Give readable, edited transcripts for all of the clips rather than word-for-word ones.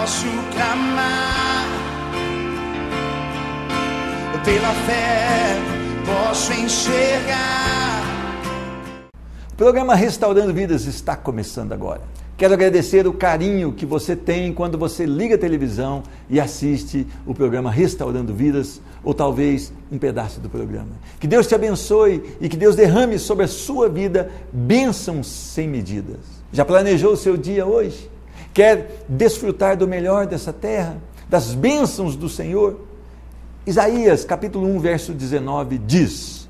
posso clamar, pela fé posso enxergar. O programa Restaurando Vidas está começando agora. Quero agradecer o carinho que você tem quando você liga a televisão e assiste o programa Restaurando Vidas, ou talvez um pedaço do programa. Que Deus te abençoe e que Deus derrame sobre a sua vida bênçãos sem medidas. Já planejou o seu dia hoje? Quer desfrutar do melhor dessa terra, das bênçãos do Senhor? Isaías, capítulo 1, verso 19, diz: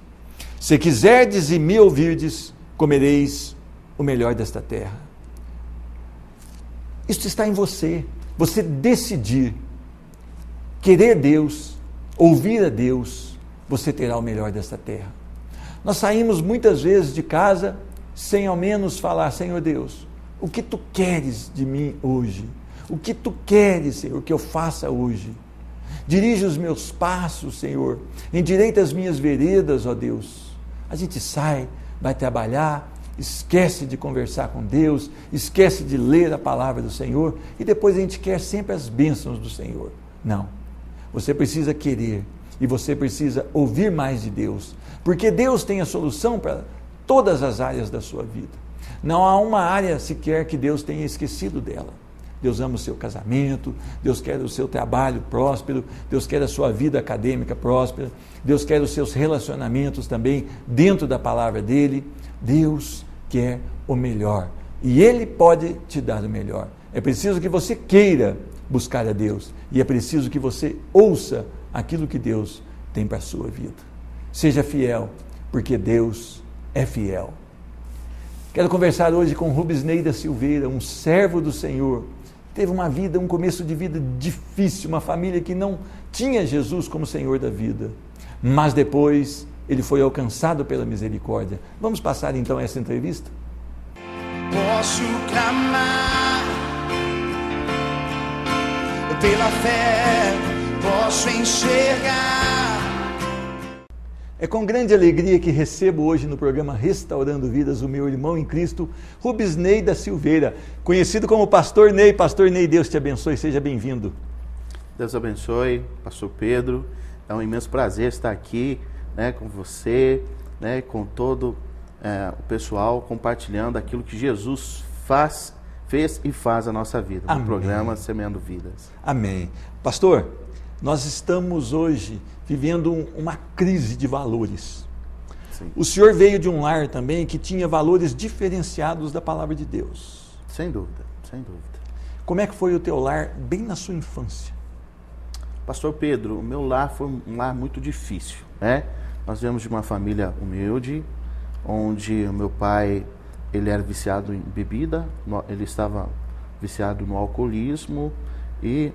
Se quiserdes e me ouvirdes, comereis o melhor desta terra. Isso está em você. Você decidir querer Deus, ouvir a Deus, você terá o melhor desta terra. Nós saímos muitas vezes de casa sem ao menos falar: Senhor Deus, o que Tu queres de mim hoje? O que Tu queres, Senhor, que eu faça hoje? Dirige os meus passos, Senhor, endireita as minhas veredas, ó Deus. A gente sai, vai trabalhar, esquece de conversar com Deus, esquece de ler a palavra do Senhor e depois a gente quer sempre as bênçãos do Senhor. Não, você precisa querer e você precisa ouvir mais de Deus, porque Deus tem a solução para todas as áreas da sua vida. Não há uma área sequer que Deus tenha esquecido dela. Deus ama o seu casamento, Deus quer o seu trabalho próspero, Deus quer a sua vida acadêmica próspera, Deus quer os seus relacionamentos também dentro da palavra dEle. Deus quer o melhor e Ele pode te dar o melhor. É preciso que você queira buscar a Deus e é preciso que você ouça aquilo que Deus tem para a sua vida. Seja fiel, porque Deus é fiel. Quero conversar hoje com Rubisney da Silveira, um servo do Senhor. Teve uma vida, um começo de vida difícil, uma família que não tinha Jesus como Senhor da vida. Mas depois ele foi alcançado pela misericórdia. Vamos passar então essa entrevista? Posso clamar, pela fé posso enxergar. É com grande alegria que recebo hoje no programa Restaurando Vidas o meu irmão em Cristo, Rubisney da Silveira, conhecido como Pastor Ney. Pastor Ney, Deus te abençoe, seja bem-vindo. Deus abençoe, Pastor Pedro. É um imenso prazer estar aqui, com você, com todo o pessoal, compartilhando aquilo que Jesus fez e faz a nossa vida. Amém. No programa Semeando Vidas. Amém. Pastor, nós estamos hoje vivendo uma crise de valores. Sim. O senhor veio de um lar também que tinha valores diferenciados da palavra de Deus. Sem dúvida, sem dúvida. Como é que foi o teu lar bem na sua infância? Pastor Pedro, o meu lar foi um lar muito difícil, Nós viemos de uma família humilde, onde o meu pai, ele era viciado em bebida, ele estava viciado no alcoolismo e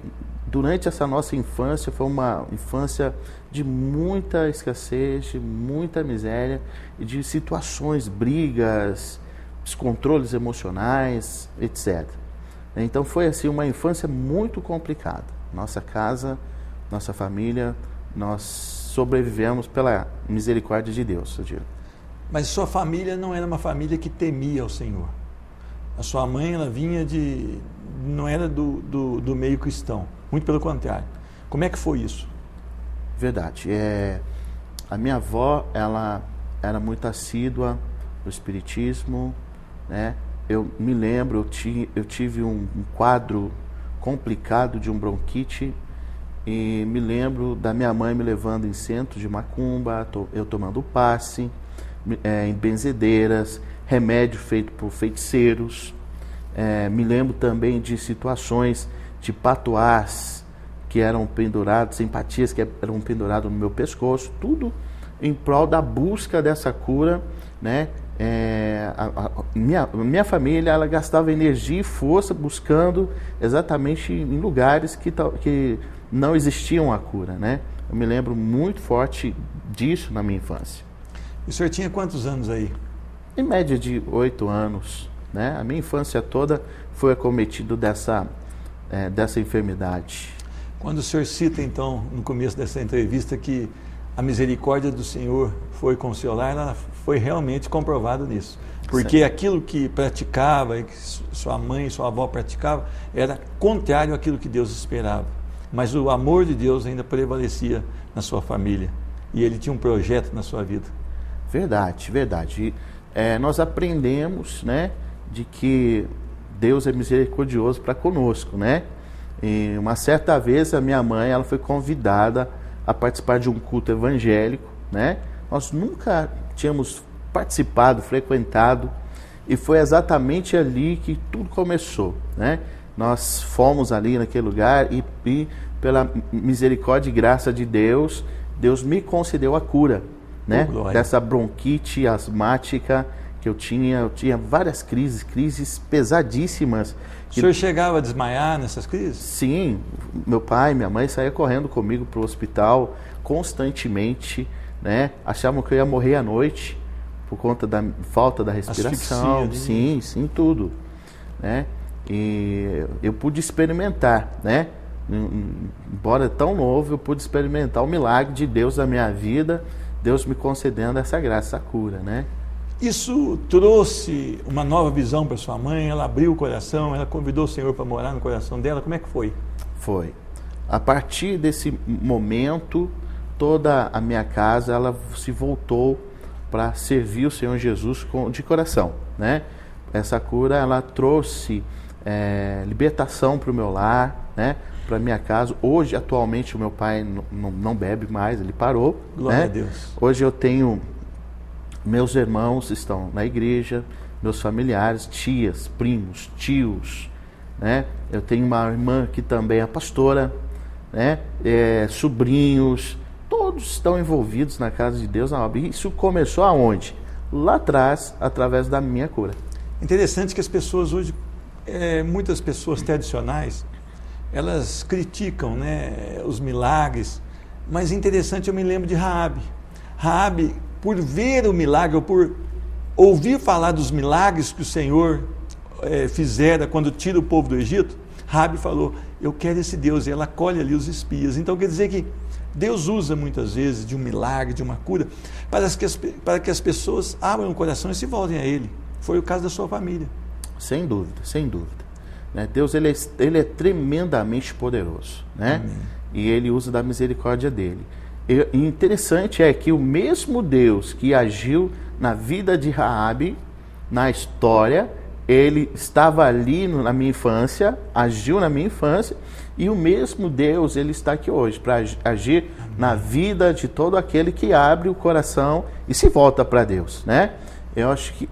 durante essa nossa infância, foi uma infância de muita escassez, de muita miséria e de situações, brigas, descontroles emocionais, etc. Então foi assim uma infância muito complicada. Nossa casa, nossa família, nós sobrevivemos pela misericórdia de Deus, eu digo. Mas sua família não era uma família que temia o Senhor. A sua mãe, ela vinha não era do meio cristão. Muito pelo contrário. Como é que foi isso? Verdade. A minha avó, ela era muito assídua no espiritismo, Eu me lembro, eu tive um quadro complicado de um bronquite e me lembro da minha mãe me levando em centro de macumba, eu tomando passe, em benzedeiras, remédio feito por feiticeiros. Me lembro também de situações de patuás que eram pendurados, simpatias que eram penduradas no meu pescoço, tudo em prol da busca dessa cura, minha família, ela gastava energia e força buscando exatamente em lugares que não existiam a cura, Eu me lembro muito forte disso na minha infância. E o senhor tinha quantos anos aí? Em média de 8 anos, A minha infância toda foi acometido dessa enfermidade. Quando o senhor cita, então, no começo dessa entrevista, que a misericórdia do Senhor foi com o seu lar, ela foi realmente comprovado nisso. Porque aquilo que praticava, que sua mãe e sua avó praticavam, era contrário àquilo que Deus esperava. Mas o amor de Deus ainda prevalecia na sua família. E Ele tinha um projeto na sua vida. Verdade, verdade. Nós aprendemos, né, de que Deus é misericordioso para conosco, né? E uma certa vez a minha mãe, ela foi convidada a participar de um culto evangélico, né? Nós nunca tínhamos participado, frequentado, e foi exatamente ali que tudo começou, né? Nós fomos ali naquele lugar e pela misericórdia e graça de Deus, Deus me concedeu a cura, né? Dessa bronquite asmática que eu tinha várias crises pesadíssimas. O senhor chegava a desmaiar nessas crises? Sim, meu pai e minha mãe saíam correndo comigo para o hospital constantemente, né? Achavam que eu ia morrer à noite por conta da falta da respiração. Asfixia, sim, tudo, né? E eu pude experimentar, né? Embora tão novo, eu pude experimentar o milagre de Deus na minha vida, Deus me concedendo essa graça, essa cura, né? Isso trouxe uma nova visão para sua mãe? Ela abriu o coração, ela convidou o Senhor para morar no coração dela? Como é que foi? Foi. A partir desse momento, toda a minha casa, ela se voltou para servir o Senhor Jesus de coração, né? Essa cura, ela trouxe libertação para o meu lar, né? Para a minha casa. Hoje, atualmente, o meu pai não bebe mais, ele parou. Glória né? a Deus. Hoje eu tenho, meus irmãos estão na igreja, meus familiares, tias, primos, tios, né? Eu tenho uma irmã que também é pastora, né? Sobrinhos, todos estão envolvidos na casa de Deus, na obra. E isso começou aonde? Lá atrás, através da minha cura. Interessante que as pessoas hoje, muitas pessoas tradicionais, elas criticam, né, os milagres, mas interessante, eu me lembro de Raabe. Raabe, por ver o milagre, ou por ouvir falar dos milagres que o Senhor fizera quando tira o povo do Egito, Raabe falou, eu quero esse Deus, e ela acolhe ali os espias. Então quer dizer que Deus usa muitas vezes de um milagre, de uma cura, para que as pessoas abram o coração e se voltem a Ele. Foi o caso da sua família. Sem dúvida, sem dúvida. Né? Deus ele é tremendamente poderoso, né? E Ele usa da misericórdia dEle. E interessante é que o mesmo Deus que agiu na vida de Raabe, na história, Ele estava ali na minha infância, agiu na minha infância, e o mesmo Deus, Ele está aqui hoje para agir na vida de todo aquele que abre o coração e se volta para Deus, né?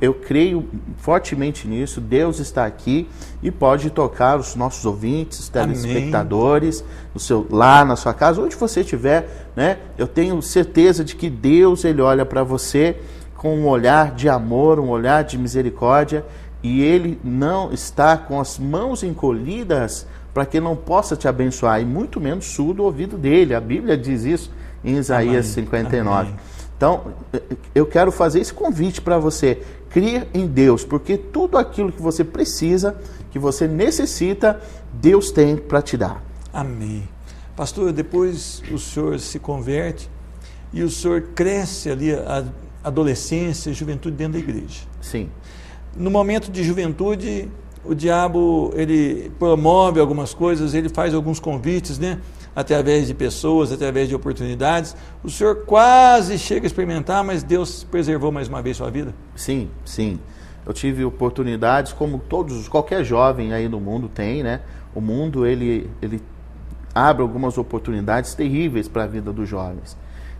Eu creio fortemente nisso. Deus está aqui e pode tocar os nossos ouvintes, telespectadores, no seu lar, na sua casa, onde você estiver, né? Eu tenho certeza de que Deus, Ele olha para você com um olhar de amor, um olhar de misericórdia, e Ele não está com as mãos encolhidas para que não possa te abençoar, e muito menos surdo o ouvido dele. A Bíblia diz isso em Isaías 59. Então, eu quero fazer esse convite para você, crer em Deus, porque tudo aquilo que você precisa, que você necessita, Deus tem para te dar. Amém. Pastor, depois o senhor se converte e o senhor cresce ali a adolescência e juventude dentro da igreja. Sim. No momento de juventude, o diabo, ele promove algumas coisas, ele faz alguns convites, né? Através de pessoas, através de oportunidades. O senhor quase chega a experimentar, mas Deus preservou mais uma vez sua vida? Sim, sim. Eu tive oportunidades, como qualquer jovem aí no mundo tem, né? O mundo, ele abre algumas oportunidades terríveis para a vida dos jovens.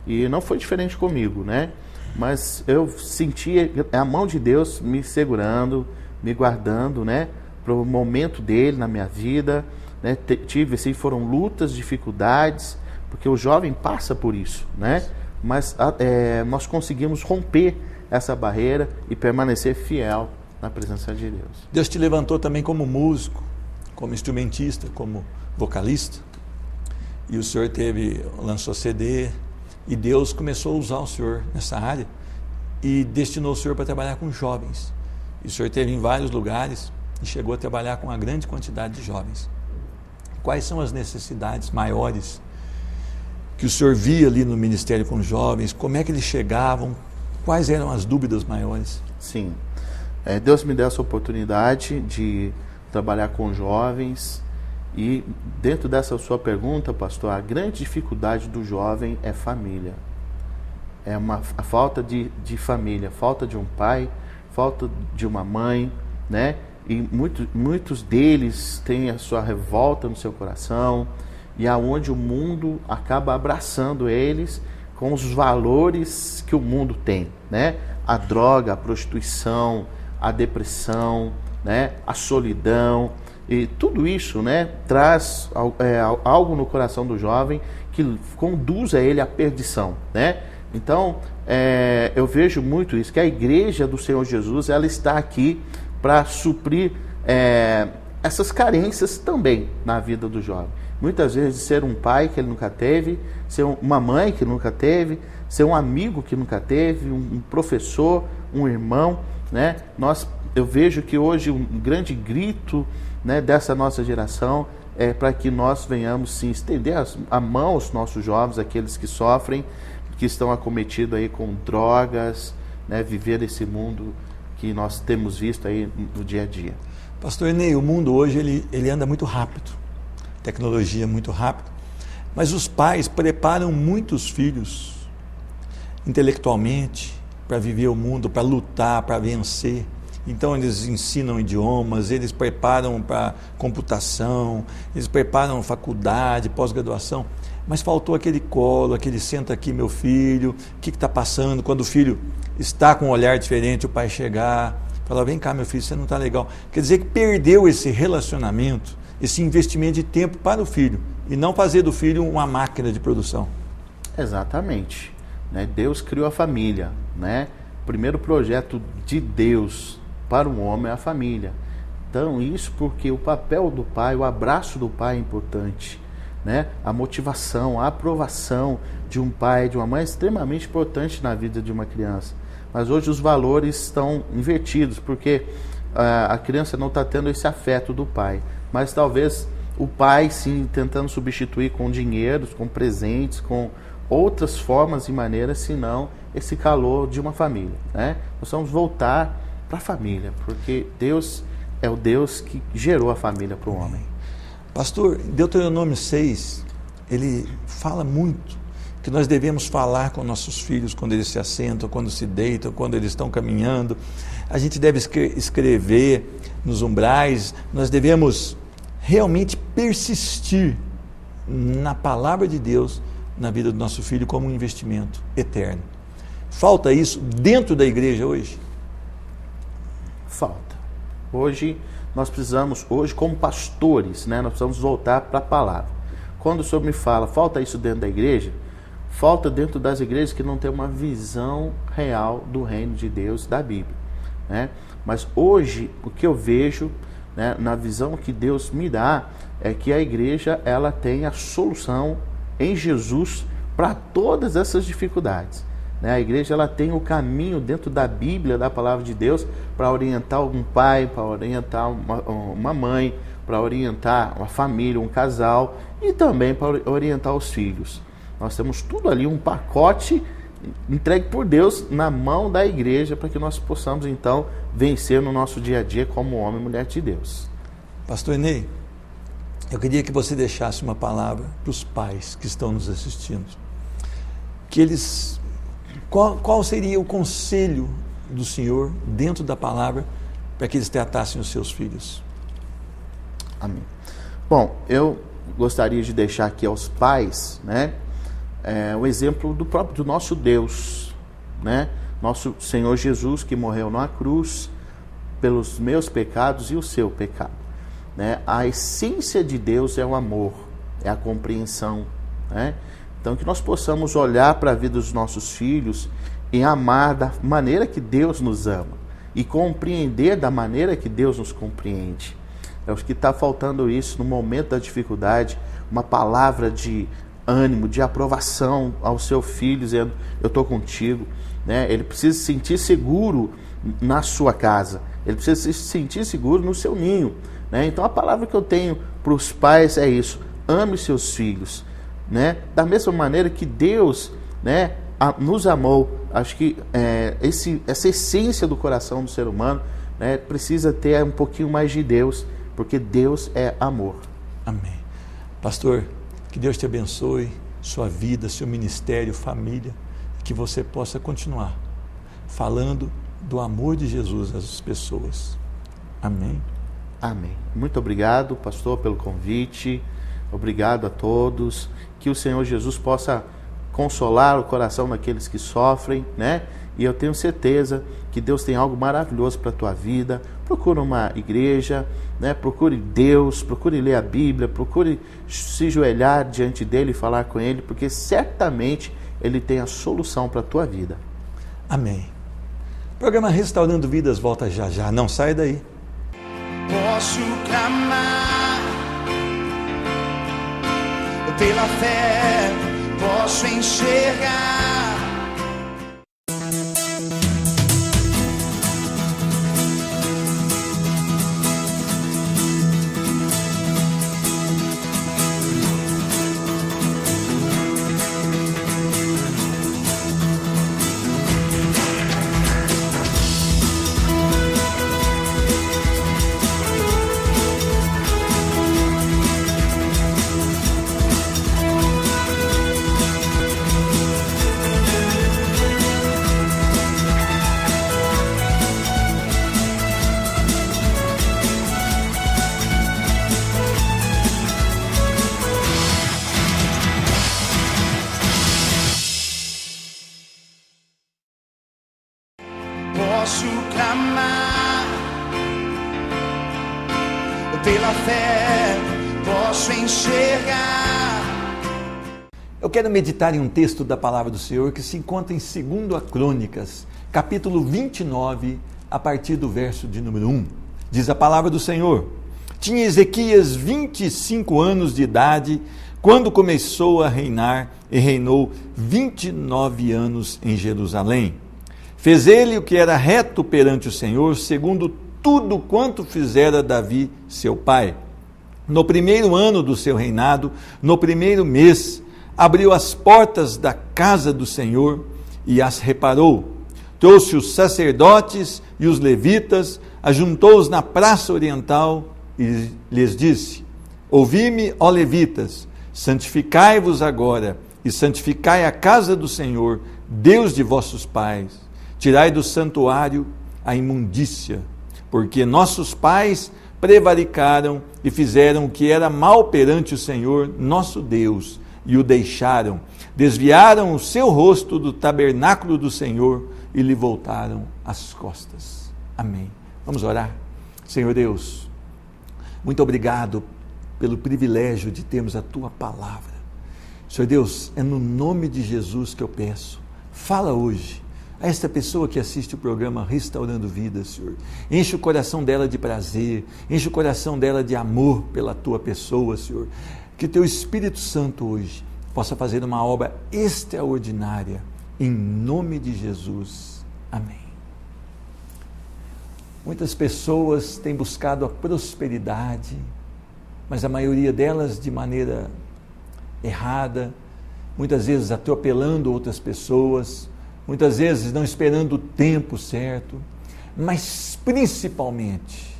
E não foi diferente comigo, né? Mas eu senti a mão de Deus me segurando, me guardando, né? Para o momento dele na minha vida. Né? Foram lutas, dificuldades, porque o jovem passa por isso, né? Mas nós conseguimos romper essa barreira e permanecer fiel na presença de Deus. Deus te levantou também como músico, como instrumentista, como vocalista, e o senhor lançou CD, e Deus começou a usar o senhor nessa área e destinou o senhor para trabalhar com jovens. E o senhor esteve em vários lugares e chegou a trabalhar com uma grande quantidade de jovens. Quais são as necessidades maiores que o senhor via ali no ministério com os jovens, como é que eles chegavam, quais eram as dúvidas maiores? Sim, Deus me deu essa oportunidade de trabalhar com jovens e dentro dessa sua pergunta, pastor, a grande dificuldade do jovem é família. A falta de família, falta de um pai, falta de uma mãe, né? E muitos deles têm a sua revolta no seu coração e aonde o mundo acaba abraçando eles com os valores que o mundo tem, né? A droga, a prostituição, a depressão, né? A solidão, e tudo isso, né, traz algo no coração do jovem que conduz a ele à perdição, né? Então, eu vejo muito isso, que a igreja do Senhor Jesus, ela está aqui para suprir essas carências também na vida do jovem. Muitas vezes ser um pai que ele nunca teve, ser uma mãe que nunca teve, ser um amigo que nunca teve, um professor, um irmão, né? Eu vejo que hoje um grande grito, né, dessa nossa geração é para que nós venhamos sim estender a mão aos nossos jovens, aqueles que sofrem, que estão acometidos aí com drogas, né, viver esse mundo que nós temos visto aí no dia a dia. Pastor Enei, o mundo hoje ele anda muito rápido, tecnologia muito rápida, mas os pais preparam muitos filhos intelectualmente para viver o mundo, para lutar, para vencer. Então eles ensinam idiomas, eles preparam para computação, eles preparam faculdade, pós-graduação, mas faltou aquele colo, aquele senta aqui meu filho, o que está passando? Quando o filho está com um olhar diferente, o pai chegar, falar, vem cá meu filho, você não está legal. Quer dizer que perdeu esse relacionamento, esse investimento de tempo para o filho, e não fazer do filho uma máquina de produção. Exatamente, né? Deus criou a família, né? O primeiro projeto de Deus para um homem é a família. Então isso porque o papel do pai, o abraço do pai é importante, né? A motivação, a aprovação de um pai, de uma mãe é extremamente importante na vida de uma criança. Mas hoje os valores estão invertidos, porque a criança não está tendo esse afeto do pai, mas talvez o pai sim tentando substituir com dinheiro, com presentes, com outras formas e maneiras, senão esse calor de uma família, né? Nós vamos voltar para a família, porque Deus é o Deus que gerou a família para o homem. Pastor, Deuteronômio 6, ele fala muito que nós devemos falar com nossos filhos quando eles se assentam, quando se deitam, quando eles estão caminhando. A gente deve escrever nos umbrais, nós devemos realmente persistir na palavra de Deus na vida do nosso filho como um investimento eterno. Falta isso dentro da igreja hoje? Falta. Hoje nós precisamos, como pastores, né, nós precisamos voltar para a palavra. Quando o Senhor me fala, falta isso dentro da igreja, falta dentro das igrejas que não tem uma visão real do reino de Deus, da Bíblia, né? Mas hoje, o que eu vejo, né, na visão que Deus me dá, é que a igreja ela tem a solução em Jesus para todas essas dificuldades. A igreja ela tem o caminho dentro da Bíblia, da palavra de Deus, para orientar um pai, para orientar uma mãe, para orientar uma família, um casal e também para orientar os filhos. Nós temos tudo ali, um pacote entregue por Deus na mão da igreja para que nós possamos então vencer no nosso dia a dia como homem e mulher de Deus. Pastor Enei, eu queria que você deixasse uma palavra para os pais que estão nos assistindo. Que eles... Qual seria o conselho do Senhor dentro da palavra para que eles tratassem os seus filhos? Amém. Bom, eu gostaria de deixar aqui aos pais, né, o exemplo do nosso Deus, né, nosso Senhor Jesus que morreu na cruz pelos meus pecados e o seu pecado, né? A essência de Deus é o amor, é a compreensão, né? Então, que nós possamos olhar para a vida dos nossos filhos e amar da maneira que Deus nos ama e compreender da maneira que Deus nos compreende. Eu acho que está faltando isso no momento da dificuldade, uma palavra de ânimo, de aprovação ao seu filho, dizendo, eu estou contigo, né? Ele precisa se sentir seguro na sua casa, ele precisa se sentir seguro no seu ninho, né? Então, a palavra que eu tenho para os pais é isso, ame seus filhos, né? Da mesma maneira que Deus, né, nos amou. Acho que essa essência do coração do ser humano, né, precisa ter um pouquinho mais de Deus, porque Deus é amor. Amém. Pastor, que Deus te abençoe, sua vida, seu ministério, família, que você possa continuar falando do amor de Jesus às pessoas. Amém. Amém. Muito obrigado, pastor, pelo convite. Obrigado a todos. Que o Senhor Jesus possa consolar o coração daqueles que sofrem, né? E eu tenho certeza que Deus tem algo maravilhoso para a tua vida. Procure uma igreja, né? Procure Deus, procure ler a Bíblia, procure se ajoelhar diante dele e falar com ele, porque certamente ele tem a solução para a tua vida. Amém. O programa Restaurando Vidas volta já já. Não sai daí. Posso clamar pela fé, posso enxergar. Posso clamar pela fé, posso enxergar. Eu quero meditar em um texto da palavra do Senhor que se encontra em 2 Crônicas, capítulo 29, a partir do verso de número 1. Diz a palavra do Senhor: Tinha Ezequias 25 anos de idade quando começou a reinar e reinou 29 anos em Jerusalém. Fez ele o que era reto perante o Senhor, segundo tudo quanto fizera Davi, seu pai. No primeiro ano do seu reinado, no primeiro mês, abriu as portas da casa do Senhor e as reparou. Trouxe os sacerdotes e os levitas, ajuntou-os na praça oriental e lhes disse: Ouvi-me, ó levitas, santificai-vos agora e santificai a casa do Senhor, Deus de vossos pais. Tirai do santuário a imundícia, porque nossos pais prevaricaram e fizeram o que era mal perante o Senhor, nosso Deus, e o deixaram. Desviaram o seu rosto do tabernáculo do Senhor e lhe voltaram as costas. Amém. Vamos orar. Senhor Deus, muito obrigado pelo privilégio de termos a Tua palavra. Senhor Deus, é no nome de Jesus que eu peço. Fala hoje a esta pessoa que assiste o programa Restaurando Vidas, Senhor. Enche o coração dela de prazer, enche o coração dela de amor pela Tua pessoa, Senhor. Que Teu Espírito Santo hoje possa fazer uma obra extraordinária, em nome de Jesus. Amém. Muitas pessoas têm buscado a prosperidade, mas a maioria delas de maneira errada, muitas vezes atropelando outras pessoas, muitas vezes não esperando o tempo certo, mas principalmente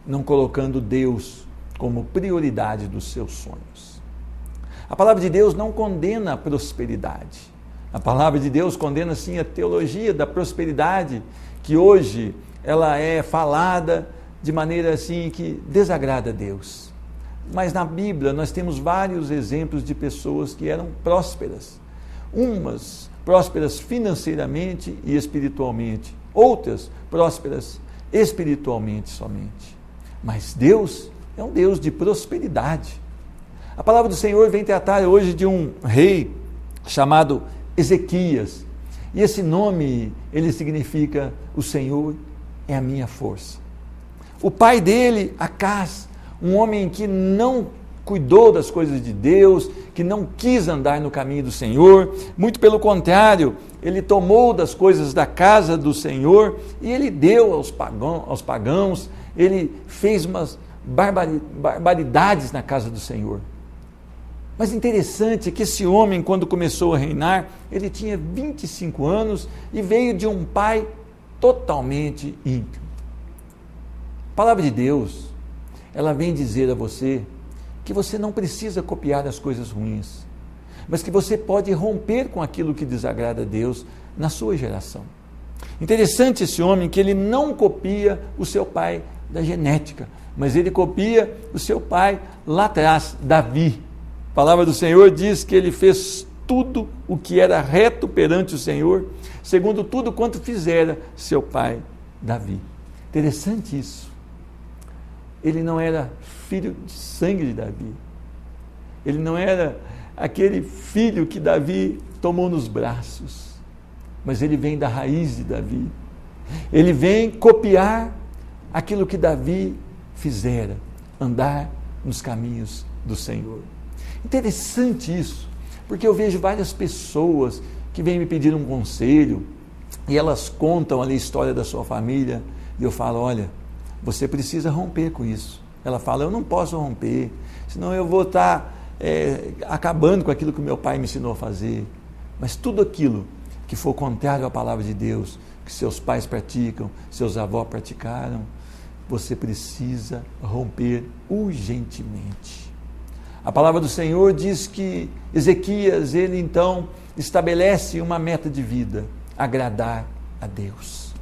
não colocando Deus como prioridade dos seus sonhos. A palavra de Deus não condena a prosperidade. A palavra de Deus condena sim a teologia da prosperidade, que hoje ela é falada de maneira assim que desagrada a Deus. Mas na Bíblia nós temos vários exemplos de pessoas que eram prósperas. Umas prósperas financeiramente e espiritualmente, outras prósperas espiritualmente somente. Mas Deus é um Deus de prosperidade. A palavra do Senhor vem tratar hoje de um rei chamado Ezequias. E esse nome, ele significa: o Senhor é a minha força. O pai dele, Acás, um homem que não cuidou das coisas de Deus, que não quis andar no caminho do Senhor, muito pelo contrário, ele tomou das coisas da casa do Senhor e ele deu aos pagãos, ele fez umas barbaridades na casa do Senhor. Mas interessante é que esse homem, quando começou a reinar, ele tinha 25 anos e veio de um pai totalmente ímpio. A palavra de Deus, ela vem dizer a você que você não precisa copiar as coisas ruins, mas que você pode romper com aquilo que desagrada a Deus na sua geração. Interessante esse homem que ele não copia o seu pai da genética, mas ele copia o seu pai lá atrás, Davi. A palavra do Senhor diz que ele fez tudo o que era reto perante o Senhor, segundo tudo quanto fizera seu pai Davi. Interessante isso. Ele não era filho de sangue de Davi. Ele não era aquele filho que Davi tomou nos braços, mas ele vem da raiz de Davi. Ele vem copiar aquilo que Davi fizera, andar nos caminhos do Senhor. Interessante isso, porque eu vejo várias pessoas que vêm me pedir um conselho e elas contam ali a história da sua família e eu falo, olha, você precisa romper com isso. Ela fala, eu não posso romper, senão eu vou estar acabando com aquilo que meu pai me ensinou a fazer. Mas tudo aquilo que for contrário à palavra de Deus, que seus pais praticam, seus avós praticaram, você precisa romper urgentemente. A palavra do Senhor diz que Ezequias, ele então estabelece uma meta de vida, agradar a Deus.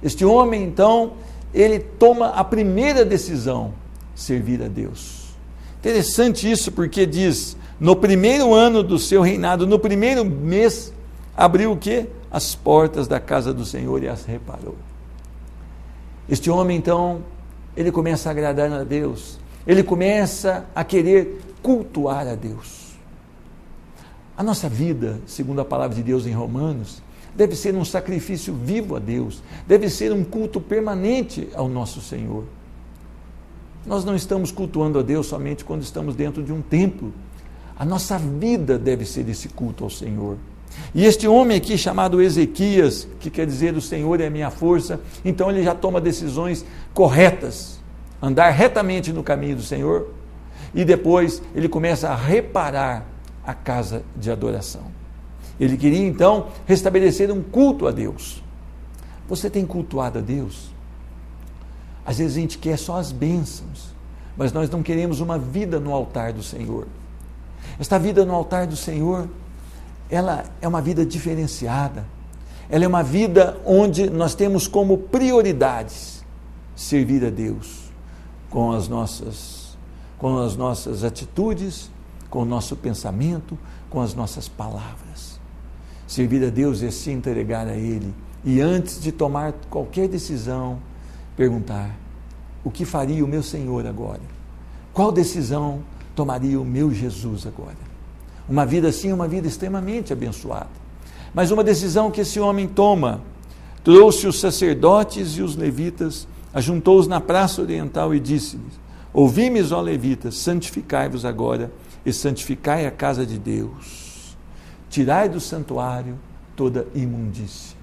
Este homem então, ele toma a primeira decisão, servir a Deus. Interessante isso porque diz, no primeiro ano do seu reinado, no primeiro mês, abriu o quê? As portas da casa do Senhor e as reparou. Este homem então, ele começa a agradar a Deus, ele começa a querer cultuar a Deus. A nossa vida, segundo a palavra de Deus em Romanos, deve ser um sacrifício vivo a Deus, deve ser um culto permanente ao nosso Senhor. Nós não estamos cultuando a Deus somente quando estamos dentro de um templo. A nossa vida deve ser esse culto ao Senhor. E este homem aqui chamado Ezequias, que quer dizer o Senhor é a minha força, então ele já toma decisões corretas, andar retamente no caminho do Senhor, e depois ele começa a reparar a casa de adoração. Ele queria então restabelecer um culto a Deus. Você tem cultuado a Deus? Às vezes a gente quer só as bênçãos, mas nós não queremos uma vida no altar do Senhor. Esta vida no altar do Senhor, ela é uma vida diferenciada. Ela é uma vida onde nós temos como prioridades servir a Deus com as nossas atitudes, com o nosso pensamento, com as nossas palavras. Servir a Deus é se entregar a Ele e antes de tomar qualquer decisão, perguntar, o que faria o meu Senhor agora? Qual decisão tomaria o meu Jesus agora? Uma vida assim é uma vida extremamente abençoada. Mas uma decisão que esse homem toma, trouxe os sacerdotes e os levitas, ajuntou-os na praça oriental e disse-lhes, ouvi-me, ó levitas, santificai-vos agora e santificai a casa de Deus. Tirai do santuário toda imundície.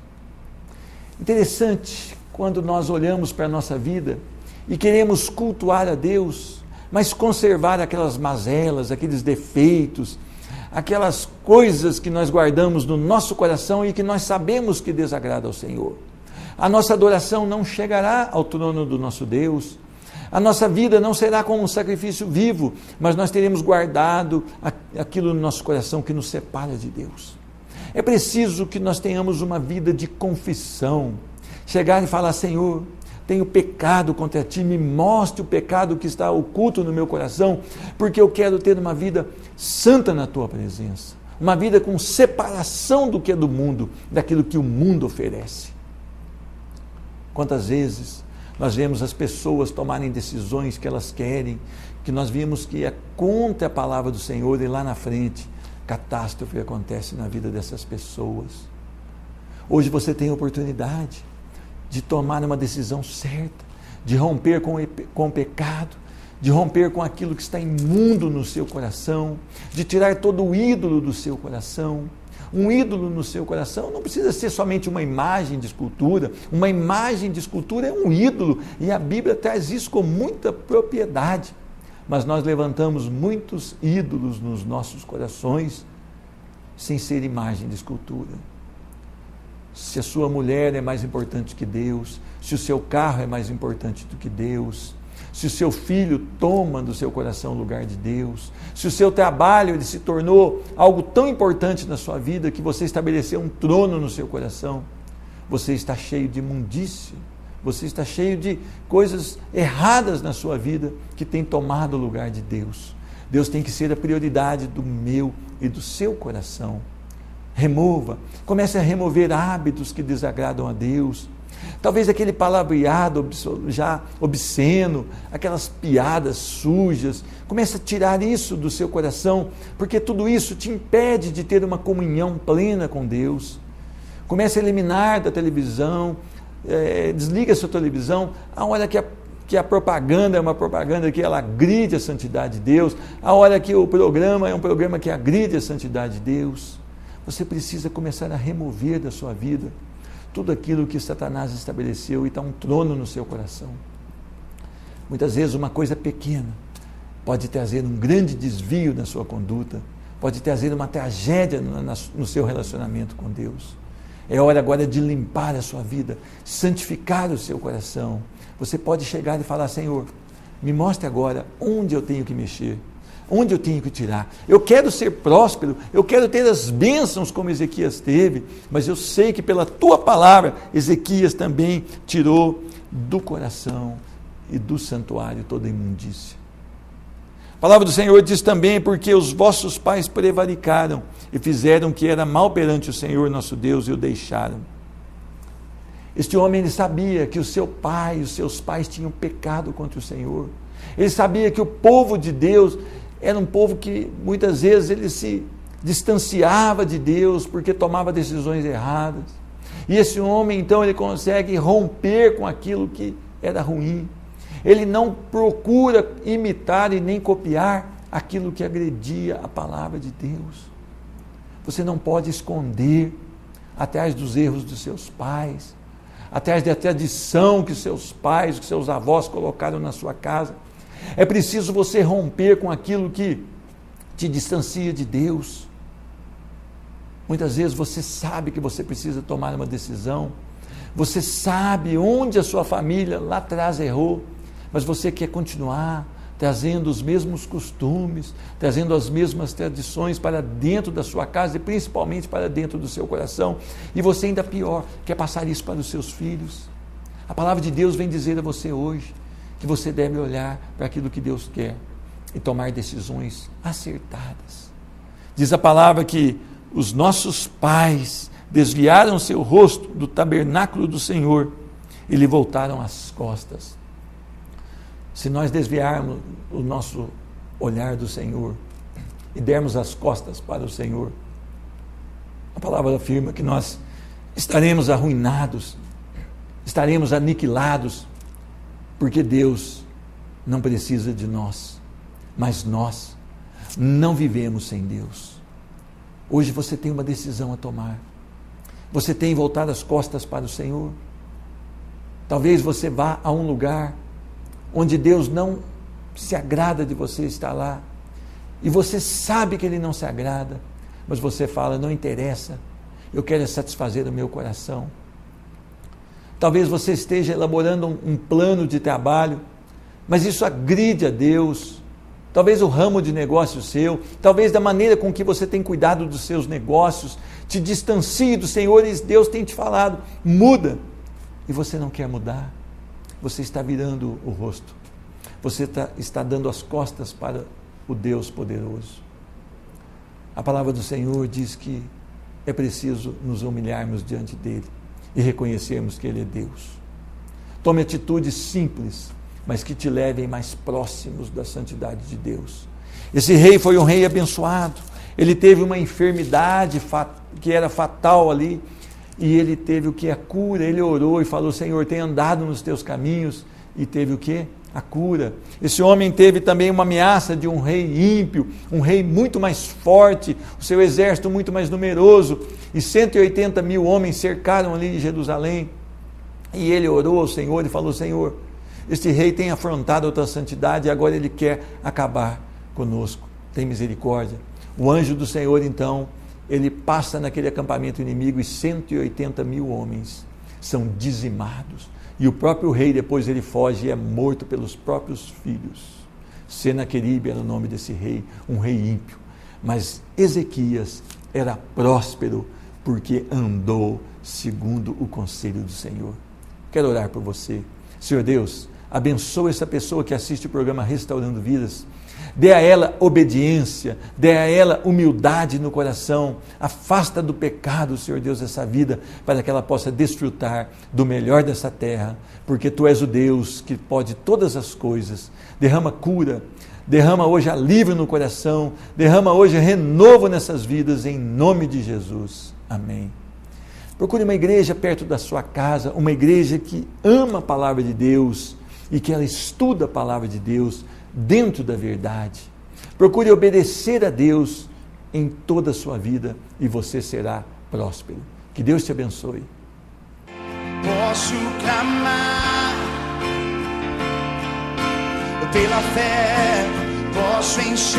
Interessante quando nós olhamos para a nossa vida e queremos cultuar a Deus, mas conservar aquelas mazelas, aqueles defeitos, aquelas coisas que nós guardamos no nosso coração e que nós sabemos que desagrada ao Senhor. A nossa adoração não chegará ao trono do nosso Deus, a nossa vida não será como um sacrifício vivo, mas nós teremos guardado aquilo no nosso coração que nos separa de Deus. É preciso que nós tenhamos uma vida de confissão, chegar e falar, Senhor, tenho pecado contra Ti, me mostre o pecado que está oculto no meu coração, porque eu quero ter uma vida santa na Tua presença, uma vida com separação do que é do mundo, daquilo que o mundo oferece. Quantas vezes nós vemos as pessoas tomarem decisões que elas querem, que nós vimos que é contra a palavra do Senhor e lá na frente, catástrofe acontece na vida dessas pessoas. Hoje você tem a oportunidade de tomar uma decisão certa, de romper com o pecado, de romper com aquilo que está imundo no seu coração, de tirar todo o ídolo do seu coração. Um ídolo no seu coração não precisa ser somente uma imagem de escultura. Uma imagem de escultura é um ídolo, e a Bíblia traz isso com muita propriedade. mas nós levantamos muitos ídolos nos nossos corações, sem ser imagem de escultura. Se a sua mulher é mais importante que Deus, se o seu carro é mais importante do que Deus, se o seu filho toma do seu coração o lugar de Deus, se o seu trabalho ele se tornou algo tão importante na sua vida que você estabeleceu um trono no seu coração, você está cheio de imundície, você está cheio de coisas erradas na sua vida que tem tomado o lugar de Deus. Deus tem que ser a prioridade do meu e do seu coração. Remova, comece a remover hábitos que desagradam a Deus. Talvez aquele palavreado já obsceno, aquelas piadas sujas, comece a tirar isso do seu coração, porque tudo isso te impede de ter uma comunhão plena com Deus. Comece a eliminar da televisão, desliga a sua televisão, a hora que a propaganda é uma propaganda que ela agride a santidade de Deus, a hora que o programa é um programa que agride a santidade de Deus. Você precisa começar a remover da sua vida tudo aquilo que Satanás estabeleceu e está um trono no seu coração. Muitas vezes uma coisa pequena pode trazer um grande desvio na sua conduta, pode trazer uma tragédia no seu relacionamento com Deus. É hora agora de limpar a sua vida, santificar o seu coração. Você pode chegar e falar: Senhor, me mostre agora onde eu tenho que mexer, onde eu tenho que tirar. Eu quero ser próspero, eu quero ter as bênçãos como Ezequias teve, mas eu sei que pela tua palavra, Ezequias também tirou do coração e do santuário toda a imundícia. A palavra do Senhor diz também: porque os vossos pais prevaricaram e fizeram que era mal perante o Senhor nosso Deus e o deixaram. Este homem, ele sabia que o seu pai, os seus pais tinham pecado contra o Senhor. Ele sabia que o povo de Deus era um povo que muitas vezes ele se distanciava de Deus porque tomava decisões erradas. E esse homem, então, ele consegue romper com aquilo que era ruim. Ele não procura imitar e nem copiar aquilo que agredia a palavra de Deus. Você não pode esconder atrás dos erros dos seus pais, atrás da tradição que seus pais, que seus avós colocaram na sua casa. É preciso você romper com aquilo que te distancia de Deus. Muitas vezes você sabe que você precisa tomar uma decisão, você sabe onde a sua família lá atrás errou, mas você quer continuar trazendo os mesmos costumes, trazendo as mesmas tradições para dentro da sua casa e principalmente para dentro do seu coração, e você ainda pior, quer passar isso para os seus filhos. A palavra de Deus vem dizer a você hoje que você deve olhar para aquilo que Deus quer e tomar decisões acertadas. Diz a palavra que os nossos pais desviaram seu rosto do tabernáculo do Senhor e lhe voltaram as costas. Se nós desviarmos o nosso olhar do Senhor e dermos as costas para o Senhor, a palavra afirma que nós estaremos arruinados, estaremos aniquilados, porque Deus não precisa de nós, mas nós não vivemos sem Deus. Hoje você tem uma decisão a tomar. Você tem voltado as costas para o Senhor. Talvez você vá a um lugar onde Deus não se agrada de você estar lá, e você sabe que Ele não se agrada, mas você fala: não interessa, eu quero satisfazer o meu coração. Talvez você esteja elaborando um plano de trabalho, mas isso agride a Deus. Talvez o ramo de negócio seu, talvez da maneira com que você tem cuidado dos seus negócios, te distancie do Senhor, e Deus tem te falado: muda, e você não quer mudar. Você está virando o rosto, você está dando as costas para o Deus poderoso. A palavra do Senhor diz que é preciso nos humilharmos diante dEle e reconhecermos que Ele é Deus. Tome atitudes simples, mas que te levem mais próximos da santidade de Deus. Esse rei foi um rei abençoado, ele teve uma enfermidade que era fatal ali, e ele teve o que? A cura. Ele orou e falou: Senhor, tenho andado nos teus caminhos, e teve o que? A cura. Esse homem teve também uma ameaça de um rei ímpio, um rei muito mais forte, o seu exército muito mais numeroso, e 180 mil homens cercaram ali Jerusalém, e ele orou ao Senhor e falou: Senhor, Este rei tem afrontado a tua santidade e agora ele quer acabar conosco. Tem misericórdia. O anjo do Senhor, então, ele passa naquele acampamento inimigo e 180 mil homens são dizimados. E o próprio rei, depois ele foge e é morto pelos próprios filhos. Senaqueribe era o nome desse rei, um rei ímpio. Mas Ezequias era próspero porque andou segundo o conselho do Senhor. Quero orar por você. Senhor Deus, abençoa essa pessoa que assiste o programa Restaurando Vidas. Dê a ela obediência, dê a ela humildade no coração, afasta do pecado, Senhor Deus, essa vida, para que ela possa desfrutar do melhor dessa terra, porque Tu és o Deus que pode todas as coisas. Derrama cura, derrama hoje alívio no coração, derrama hoje renovo nessas vidas, em nome de Jesus. Amém. Procure uma igreja perto da sua casa, uma igreja que ama a palavra de Deus e que ela estuda a palavra de Deus dentro da verdade. Procure obedecer a Deus em toda a sua vida e você será próspero. Que Deus te abençoe. Posso clamar pela fé, posso enxergar.